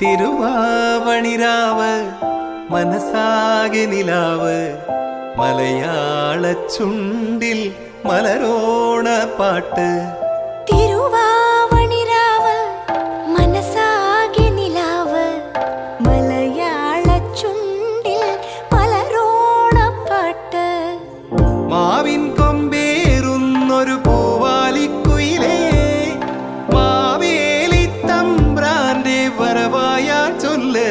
തിരുവാവണിരാവ് മനസാകെ നിലാവ് മലയാള ചുണ്ടിൽ മലരോണ പാട്ട്. തിരുവാവണിരാവ് മനസാകെ നിലാവ് മലയാള ചുണ്ടിൽ മലരോണ പാട്ട്. മാവിൻ കൊമ്പേറുന്നൊരു പൂവാലിക്കുയിലേ മാവേലി തമ്പ്രാന്റെ വരവായാ ചൊല്ല്.